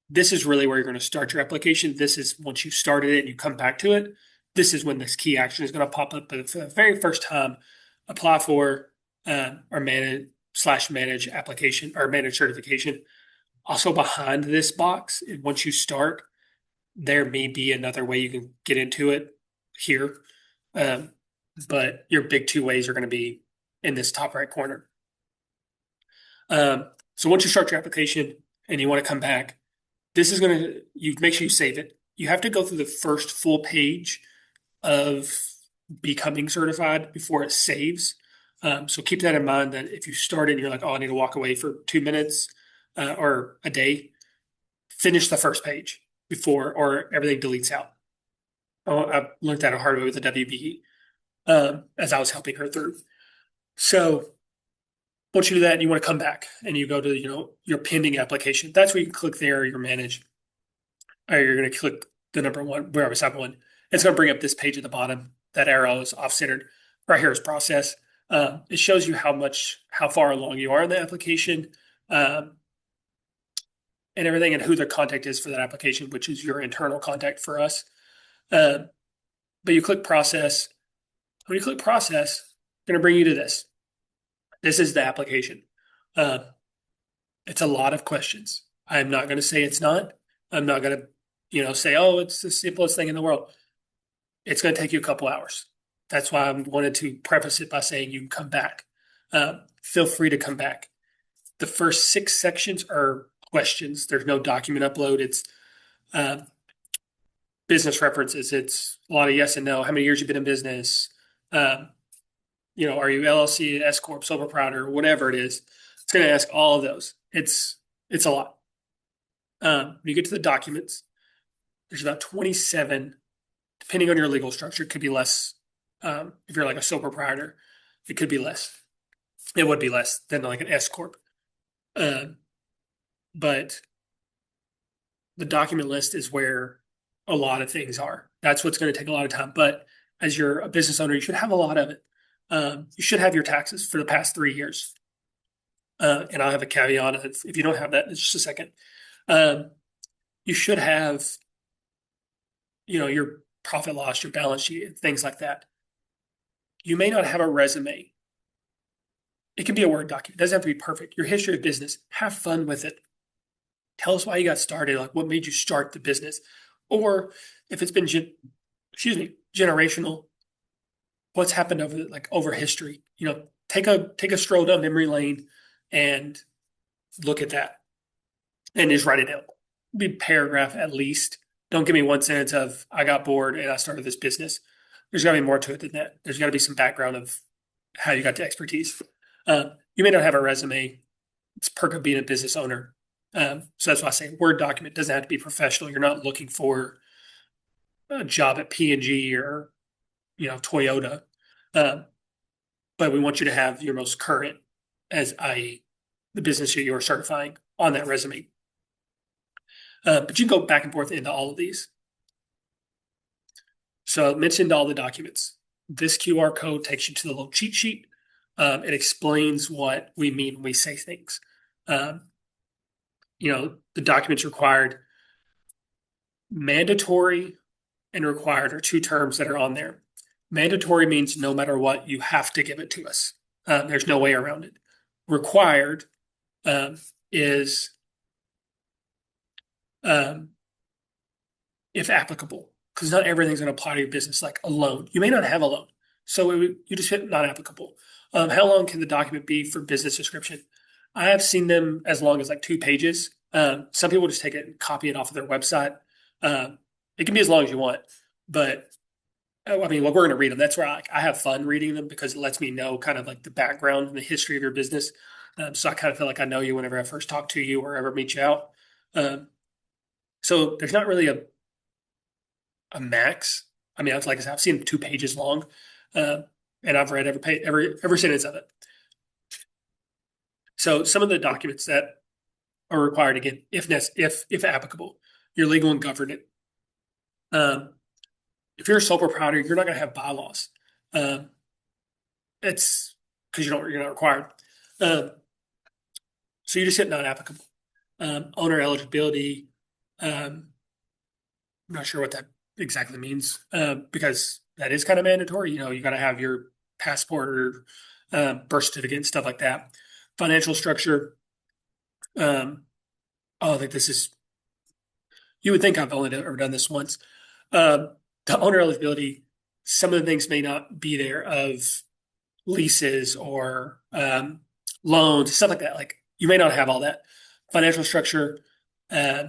this is really where you're going to start your application. This is once you started it and you come back to it. This is when this key action is going to pop up. But for the very first time, apply for or manage application or manage certification. Also behind this box, once you start, there may be another way you can get into it here. Um, but your big two ways are going to be in this top right corner. So once you start your application and you want to come back, this is going to, you make sure you save it. You have to go through the first full page of becoming certified before it saves. So keep that in mind that if you start it and you're like, oh, I need to walk away for 2 minutes or a day, finish the first page before or everything deletes out. Oh, I learned that a hard way with the WBE as I was helping her through. So once you do that, you want to come back and you go to your pending application. That's where you click there, your manage, or you're going to click the number one, where I was type one. It's going to bring up this page at the bottom. That arrow is off-centered. Right here is process. It shows you how far along you are in the application, and everything, and who the contact is for that application, which is your internal contact for us. But you click process. When you click process, it's going to bring you to this. This is the application. Uh, it's a lot of questions. I'm not going to say it's not. I'm not going to, say, oh, it's the simplest thing in the world. It's going to take you a couple hours. That's why I wanted to preface it by saying you can come back. Feel free to come back. The first 6 sections are questions. There's no document upload. It's business references. It's a lot of yes and no. How many years you've been in business? Are you LLC, S corp, sole proprietor, whatever it is? It's going to ask all of those. It's a lot. When you get to the documents, there's about 27. Depending on your legal structure, it could be less. If you're like a sole proprietor, it could be less. It would be less than like an S corp. But the document list is where a lot of things are. That's what's going to take a lot of time. But as you're a business owner, you should have a lot of it. You should have your taxes for the past 3 years. And I'll have a caveat if you don't have that in just a second. You should have, your profit loss, your balance sheet, things like that. You may not have a resume. It can be a Word document. It doesn't have to be perfect. Your history of business, have fun with it. Tell us why you got started, like what made you start the business. Or if it's been, generational, what's happened over history. Take a stroll down memory lane and look at that and just write it down. Be paragraph at least. Don't give me one sentence of I got bored and I started this business. There's got to be more to it than that. There's got to be some background of how you got to expertise. You may not have a resume. It's perk of being a business owner. So that's why I say Word document doesn't have to be professional. You're not looking for a job at P&G or Toyota, but we want you to have your most current, the business you're certifying on that resume. But you can go back and forth into all of these. So I mentioned all the documents. This QR code takes you to the little cheat sheet. It explains what we mean when we say things. The documents required. Mandatory and required are 2 terms that are on there. Mandatory means no matter what, you have to give it to us. There's no way around it. Required is if applicable, because not everything's going to apply to your business, like a loan. You may not have a loan, so you just hit not applicable. How long can the document be for business description? I have seen them as long as like 2 pages. Some people just take it and copy it off of their website. It can be as long as you want, but we're going to read them. That's where I have fun reading them because it lets me know kind of like the background and the history of your business. So I kind of feel like I know you whenever I first talk to you or ever meet you out. So there's not really a max. Like I said, I've seen 2 pages long, and I've read every sentence of it. So some of the documents that are required, again, if applicable, your legal and governance. If you're a sole proprietor, you're not going to have bylaws. Um, it's because you're not required. Um, so you just hit not applicable. Owner eligibility. Um, I'm not sure what that exactly means because that is kind of mandatory. You got to have your passport or birth certificate and stuff like that. Financial structure. Um, oh, I think this is. You would think I've only ever done this once. The owner eligibility. Some of the things may not be there of leases or loans, stuff like that. Like you may not have all that financial structure, uh,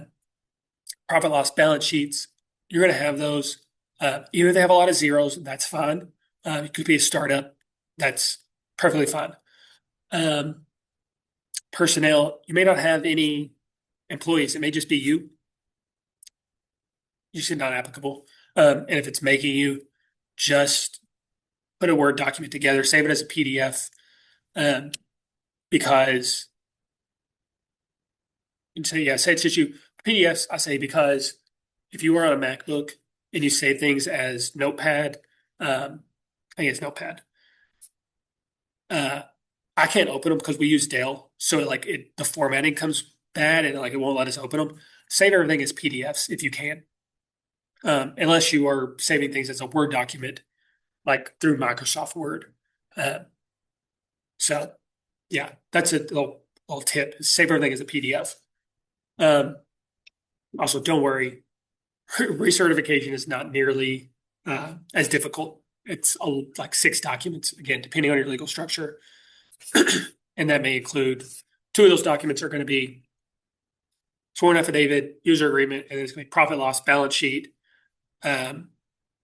profit loss balance sheets. You're going to have those. Even if they have a lot of zeros, that's fine. It could be a startup. That's perfectly fine. Um, Personnel, you may not have any employees. It may just be you. You should not applicable. And if it's making you, just put a Word document together, save it as a PDF, um, because and say, yeah, say it's just you. PDFs, I say because if you were on a MacBook and you save things as Notepad, I think it's Notepad. Uh, I can't open them because we use Dell, so the formatting comes bad and like it won't let us open them. Save everything as PDFs if you can, unless you are saving things as a Word document, like through Microsoft Word. Uh, so yeah, that's a little tip. Save everything as a PDF. Um, Also, don't worry, recertification is not nearly as difficult. It's like 6 documents, again, depending on your legal structure. And that may include 2 of those documents are going to be sworn affidavit, user agreement, and it's going to be profit loss balance sheet, um,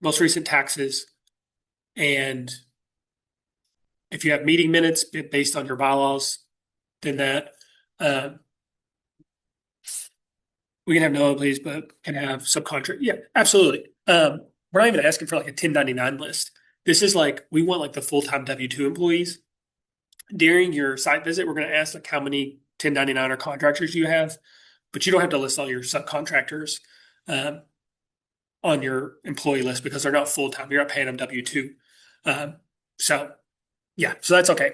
most recent taxes. And if you have meeting minutes based on your bylaws, then that we can have no employees, but can have subcontract. Yeah, absolutely. We're not even asking for like a 1099 list. This is like we want like the full-time W-2 employees. During your site visit, we're going to ask like how many 1099 or contractors you have, but you don't have to list all your subcontractors um, on your employee list because they're not full-time. You're not paying them W-2. Um, so yeah, so that's okay.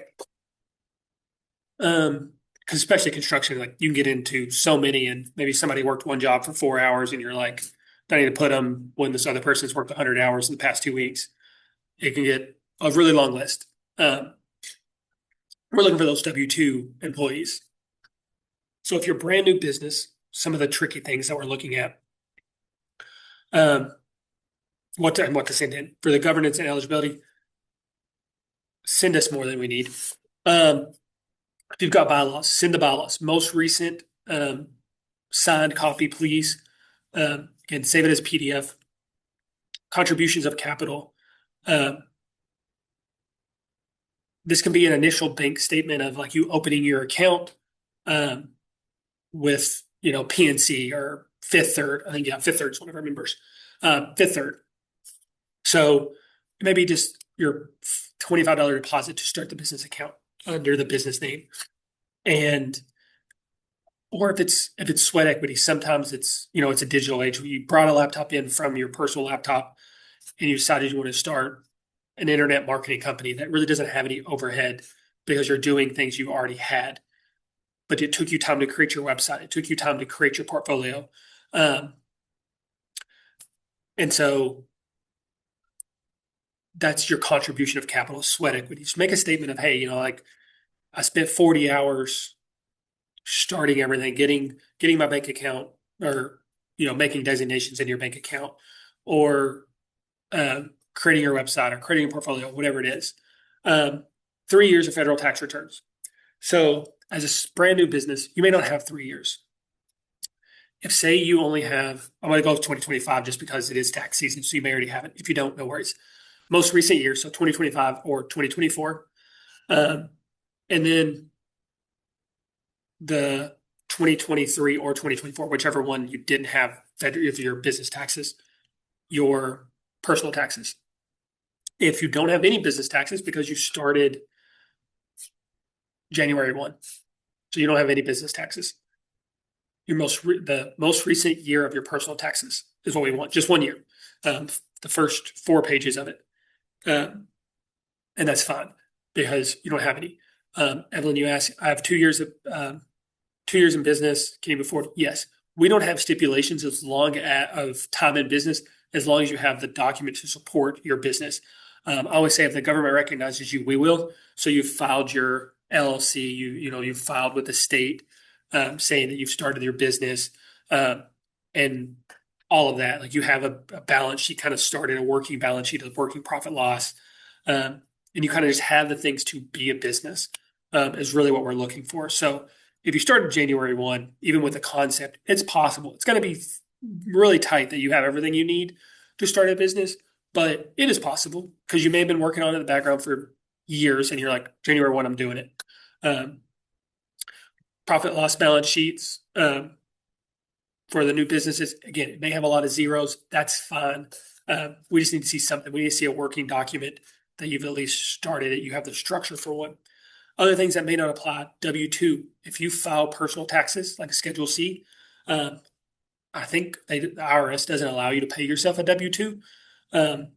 Because especially construction, like you can get into so many, and maybe somebody worked one job for 4 hours, and you're like, I need to put them when this other person's worked 100 hours in the past 2 weeks. It can get a really long list. Um, we're looking for those W-2 employees. So if you're a brand new business, some of the tricky things that we're looking at, um, what to send in for the governance and eligibility, send us more than we need. If you've got bylaws, send the bylaws. Most recent signed copy, please. Again, save it as PDF. Contributions of capital. This can be an initial bank statement of like you opening your account with PNC or Fifth Third. I think yeah, Fifth Third is one of our members. Fifth Third. So maybe just your $25 deposit to start the business account under the business name, and or if it's sweat equity, sometimes it's a digital age. You brought a laptop in from your personal laptop, and you decided you want to start an internet marketing company that really doesn't have any overhead because you're doing things you already had, but it took you time to create your website. It took you time to create your portfolio, um, and so that's your contribution of capital, sweat equity. Just make a statement of, hey, like I spent 40 hours starting everything, getting my bank account, or making designations in your bank account, or creating your website or creating a portfolio, whatever it is. 3 years of federal tax returns. So as a brand new business, you may not have 3 years. If say you only have, I'm going to go with 2025 just because it is tax season, so you may already have it. If you don't, no worries. Most recent years, so 2025 or 2024. And then the 2023 or 2024, whichever one you didn't have federal, if your business taxes, your personal taxes. If you don't have any business taxes because you started January 1, so you don't have any business taxes, the most recent year of your personal taxes. is what we want, just 1 year. Um, the first 4 pages of it. And that's fine because you don't have any. Evelyn, you asked, I have 2 years of 2 years in business. Can you afford? Yes. We don't have stipulations of time in business as long as you have the document to support your business. I always say if the government recognizes you, we will. So you've filed your LLC, you've filed with the state saying that you've started your business, and all of that. Like you have a balance sheet, kind of started a working balance sheet of working profit loss, and you kind of just have the things to be a business. Is really what we're looking for. So if you start January 1, even with a concept, it's possible. It's going to be really tight that you have everything you need to start a business, but it is possible because you may have been working on it in the background for years and you're like, January 1, I'm doing it. Um, Profit loss balance sheets for the new businesses, again, it may have a lot of zeros. That's fine. We just need to see something. We need to see a working document that you've at least started it. You have the structure for one. Other things that may not apply, W-2. If you file personal taxes like a Schedule C, I think the IRS doesn't allow you to pay yourself a W-2. So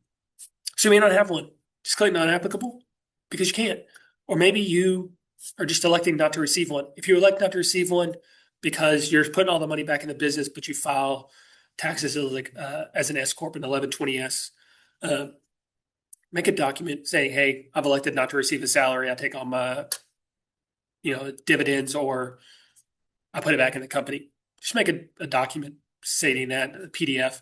you may not have one. Just click non-applicable because you can't. Or maybe you are just electing not to receive one. If you elect not to receive one because you're putting all the money back in the business, but you file taxes as an S Corp, an 1120S, make a document saying, hey, I've elected not to receive a salary. I take all my, dividends, or I put it back in the company. Just make a document stating that, a PDF.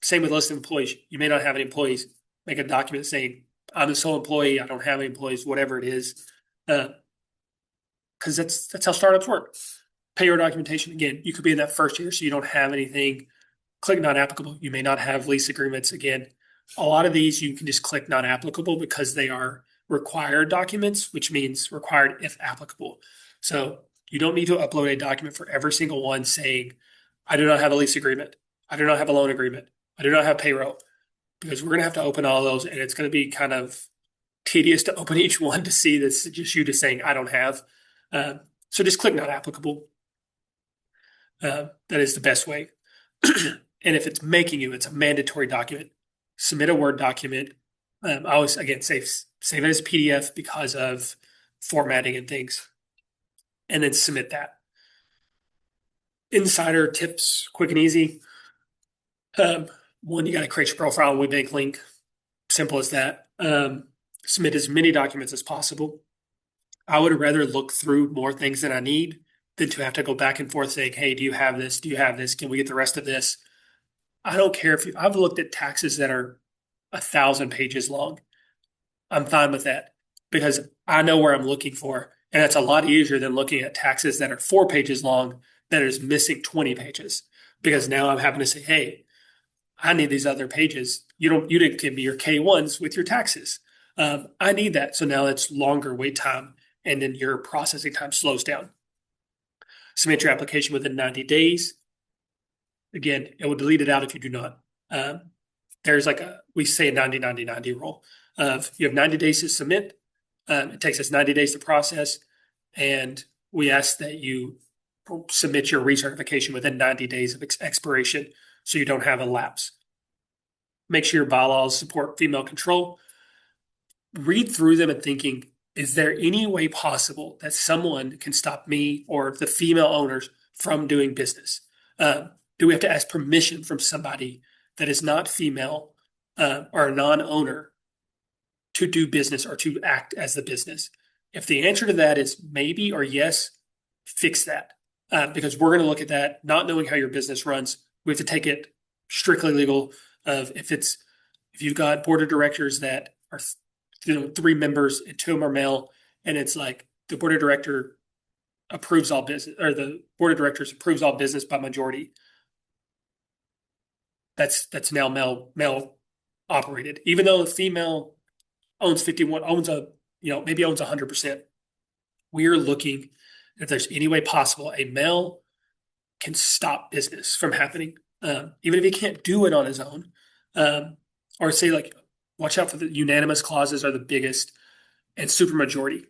Same with list of employees. You may not have any employees. Make a document saying, I'm the sole employee. I don't have any employees, whatever it is. Because that's how startups work. Pay your documentation. Again, you could be in that first year, so you don't have anything. Click not applicable. You may not have lease agreements. Again, a lot of these you can just click not applicable because they are required documents, which means required if applicable. So you don't need to upload a document for every single one saying, I do not have a lease agreement. I do not have a loan agreement. I do not have payroll, because we're going to have to open all those, and it's going to be kind of tedious to open each one to see this just you just saying, I don't have. So just click not applicable. That is the best way. And if it's making you, it's a mandatory document. Submit a Word document. I always, again, save it as PDF because of formatting and things, and then submit that. Insider tips, quick and easy. One, you got to create your profile with bank link. Simple as that. Submit as many documents as possible. I would rather look through more things than I need than to have to go back and forth saying, hey, do you have this? Do you have this? Can we get the rest of this? I don't care if I've looked at taxes that are 1,000 pages long. I'm fine with that because I know where I'm looking for. And that's a lot easier than looking at taxes that are 4 pages long that is missing 20 pages. Because now I'm having to say, hey, I need these other pages. You didn't give me your K1s with your taxes. I need that. So now it's longer wait time, and then your processing time slows down. Submit your application within 90 days. Again, it will delete it out if you do not. There's we say a 90-90-90 rule of you have 90 days to submit. It takes us 90 days to process, and we ask that you submit your recertification within 90 days of expiration so you don't have a lapse. Make sure your bylaws support female control. Read through them and thinking, is there any way possible that someone can stop me or the female owners from doing business? Do we have to ask permission from somebody that is not female or a non-owner to do business or to act as the business? If the answer to that is maybe or yes, fix that. Because we're going to look at that, not knowing how your business runs. We have to take it strictly legal. If you've got board of directors that are 3 members and 2 of them are male, and it's like the board of directors approves all business by majority. That's now male operated. Even though the female owns 51, maybe owns 100%. We are looking if there's any way possible a male can stop business from happening, even if he can't do it on his own, or say watch out for the unanimous clauses are the biggest, and supermajority.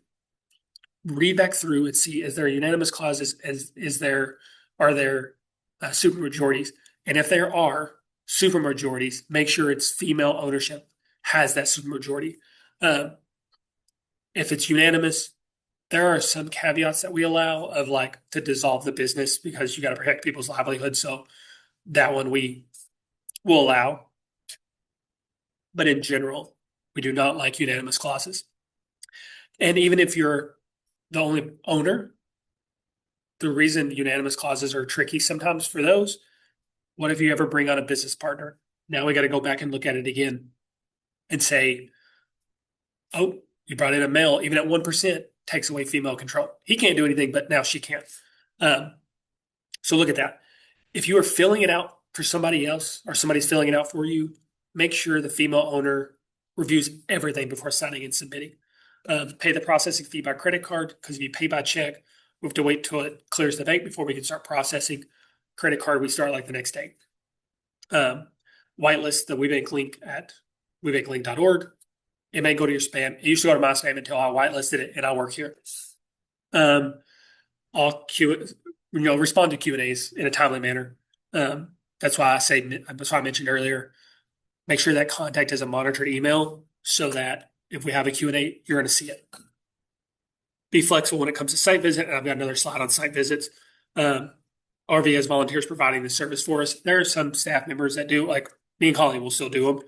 Read back through and see, is there unanimous clauses? Are there supermajorities? And if there are supermajorities, make sure it's female ownership has that supermajority. Um, if it's unanimous, there are some caveats that we allow of like to dissolve the business because you got to protect people's livelihood. So that one we will allow. But in general, we do not like unanimous clauses. And even if you're the only owner, the reason unanimous clauses are tricky sometimes for those, what if you ever bring on a business partner? Now we got to go back and look at it again and say, oh, you brought in a male, even at 1%, takes away female control. He can't do anything, but now she can. Um, so look at that. If you are filling it out for somebody else or somebody's filling it out for you, make sure the female owner reviews everything before signing and submitting. Pay the processing fee by credit card because if you pay by check, we have to wait till it clears the bank before we can start processing. Credit card, we start like the next day. Whitelist the WeBank link at webanklink.org. It may go to your spam. It used to go to my spam until I whitelisted it and I work here. I'll respond to Q&As in a timely manner. That's why I mentioned earlier, make sure that contact is a monitored email so that if we have a Q&A, you're going to see it. Be flexible when it comes to site visit. And I've got another slide on site visits. RV has volunteers providing the service for us. There are some staff members that do, like me and Colleen will still do them.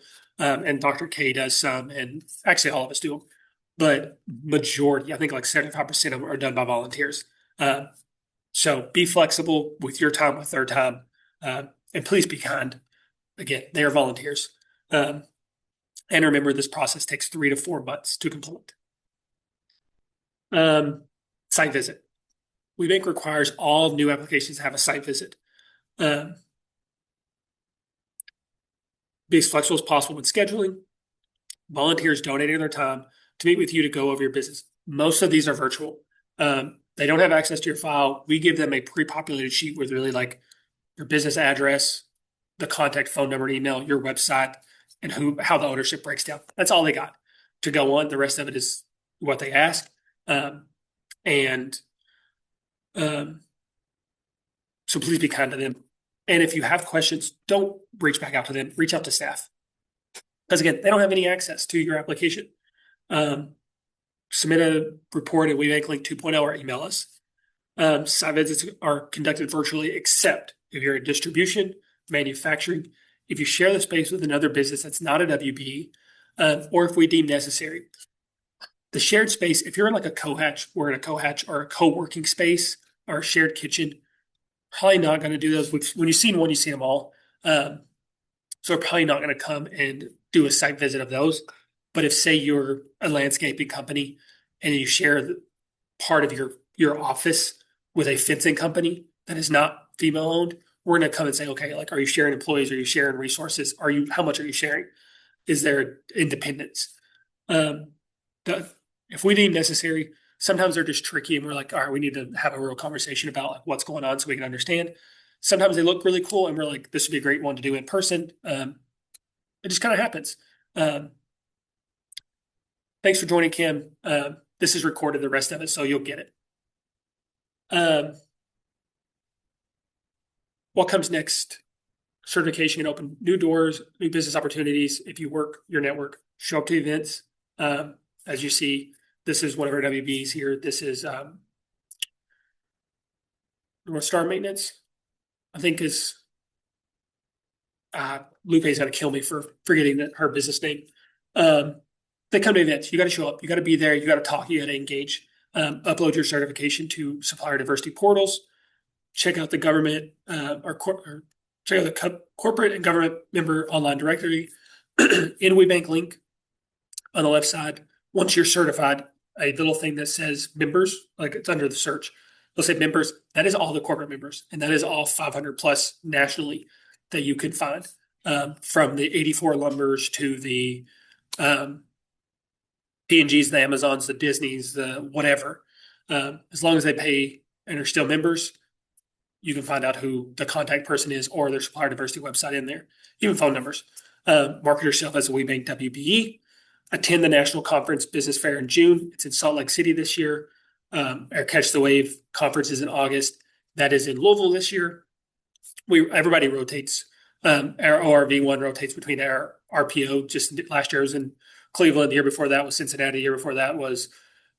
And Dr. K does some, and actually all of us do them. But majority, I think like 75% of them are done by volunteers. So be flexible with your time, with their time, and please be kind. Again, they are volunteers. And remember, this process takes 3 to 4 months to complete. Site visit. WeBank requires all new applications to have a site visit. Be as flexible as possible when scheduling. Volunteers donating their time to meet with you to go over your business. Most of these are virtual. They don't have access to your file. We give them a pre-populated sheet with really like your business address, the contact phone number and email, your website, and how the ownership breaks down. That's all they got to go on. The rest of it is what they ask. So please be kind to them. And if you have questions, don't reach back out to them. Reach out to staff. Because again, they don't have any access to your application. Submit a report at WeBank Link 2.0 or email us. Site visits are conducted virtually except if you're in distribution, manufacturing, if you share the space with another business that's not a WBE, or if we deem necessary. The shared space, if you're in like a co-hatch, we're in a co-hatch or a co-working space or a shared kitchen, probably not going to do those. When you've seen one, you've seen them all. So we're probably not going to come and do a site visit of those. But if, say, you're a landscaping company and you share part of your office with a fencing company that is not female owned, we're going to come and say, okay, like, are you sharing employees? Are you sharing resources? How much are you sharing? Is there independence? If we deem necessary, sometimes they're just tricky and we're like, all right, we need to have a real conversation about like what's going on so we can understand. Sometimes they look really cool and we're like, this would be a great one to do in person. It just kind of happens. Thanks for joining, Kim. This is recorded, the rest of it, so you'll get it. What comes next? Certification can open new doors, new business opportunities. If you work your network, show up to events. As you see, this is one of our WBs here. This is North Star Maintenance. I think is Lupe's going to kill me for forgetting her business name. They come to events. You got to show up. You got to be there. You got to talk. You got to engage. Upload your certification to supplier diversity portals. Check out the government check out the corporate and government member online directory in WeBank link on the left side. Once you're certified, a little thing that says members, like it's under the search, they'll say members. That is all the corporate members, and that is all 500 plus nationally that you could find, from the 84 Lumbers to the P&Gs, the Amazons, the Disneys, the whatever. As long as they pay and are still members, you can find out who the contact person is or their supplier diversity website in there, even phone numbers. Market yourself as a WeBank WBE. Attend the National Conference Business Fair in June. It's in Salt Lake City this year. Our Catch the Wave conference is in August. That is in Louisville this year. everybody rotates. Our ORV1 rotates between our RPO. Just last year was in Cleveland. The year before that was Cincinnati. The year before that was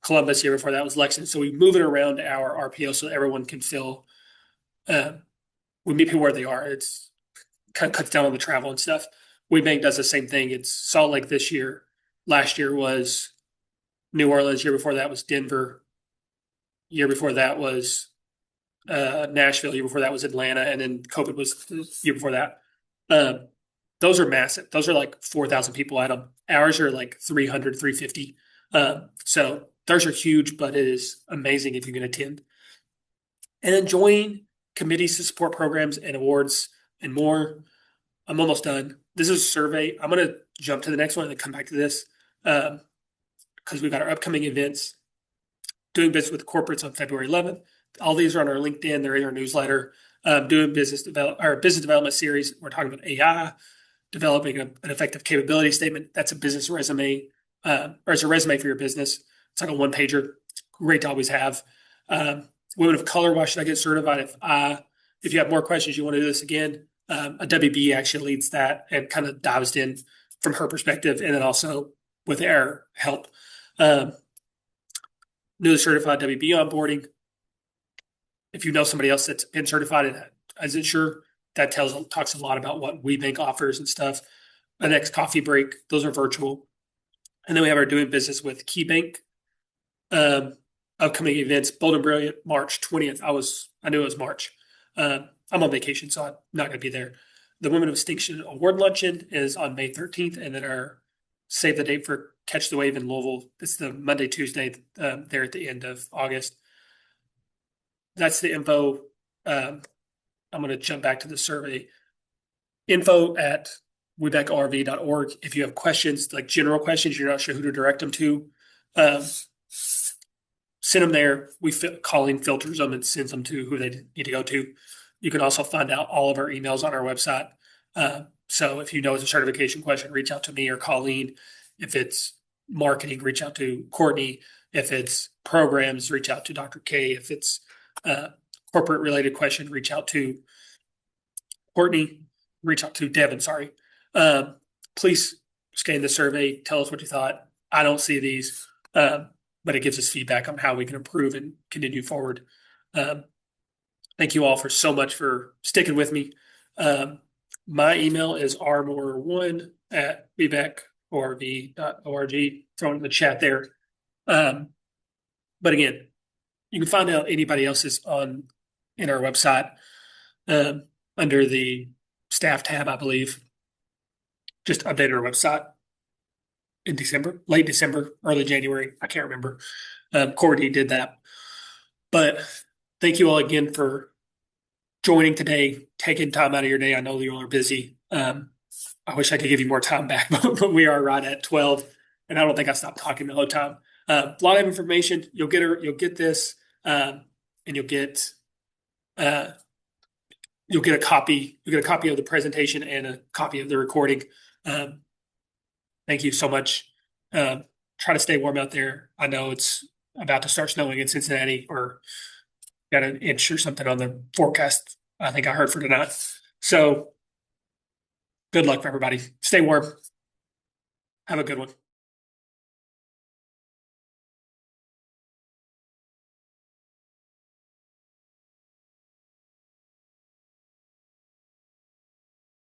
Columbus. The year before that was Lexington. So we move it around our RPO so everyone can feel. We meet people where they are. It's kind of cuts down on the travel and stuff. WeBank does the same thing. It's Salt Lake this year. Last year was New Orleans. Year before that was Denver. Year before that was Nashville. Year before that was Atlanta, and then COVID was the year before that. Those are massive. Those are like 4,000 people at them. Ours are like 300, 350. So those are huge, but it is amazing if you can attend. And then join committees to support programs and awards and more. I'm almost done. This is a survey. I'm going to jump to the next one and then come back to this because we've got our upcoming events. Doing business with corporates on February 11th. All these are on our LinkedIn. They're in our newsletter. Doing business development series. We're talking about AI, developing an effective capability statement. That's a business resume, or it's a resume for your business. It's like a one pager. Great to always have. Women of color. Why should I get certified? If you have more questions, you want to do this again. A WBE actually leads that and kind of dives in from her perspective, and then also with our help. Newly certified WBE onboarding. If you know somebody else that's been certified and isn't sure, that talks a lot about what WeBank offers and stuff. The next coffee break, those are virtual. And then we have our doing business with KeyBank. Upcoming events, Bold and Brilliant, March 20th. I knew it was March. I'm on vacation, so I'm not going to be there. The Women of Distinction Award Luncheon is on May 13th, and then our save the date for Catch the Wave in Louisville. It's the Monday, Tuesday, there at the end of August. That's the info. I'm going to jump back to the survey. Info at webankorv.org. If you have questions, like general questions, you're not sure who to direct them to, send them there. Calling filters them and sends them to who they need to go to. You can also find out all of our emails on our website. So if you know it's a certification question, reach out to me or Colleen. If it's marketing, reach out to Courtney. If it's programs, reach out to Dr. K. If it's corporate related question, reach out to Courtney. Reach out to Devin, sorry. Please scan the survey. Tell us what you thought. I don't see these, but it gives us feedback on how we can improve and continue forward. Thank you all so much for sticking with me. My email is rmore1@webankorv.org. Throw it in the chat there. But again, you can find out anybody else's in our website under the staff tab, I believe. Just updated our website in December, late December, early January. I can't remember. Courtney did that. But thank you all again for joining today, taking time out of your day. I know you all are busy. I wish I could give you more time back, but we are right at 12, and I don't think I stopped talking the whole time. A lot of information. You'll get this, and you'll get a copy. You'll get a copy of the presentation and a copy of the recording. Thank you so much. Try to stay warm out there. I know it's about to start snowing in Cincinnati, or got an inch or something on the forecast. I think I heard for tonight. So good luck for everybody. Stay warm. Have a good one.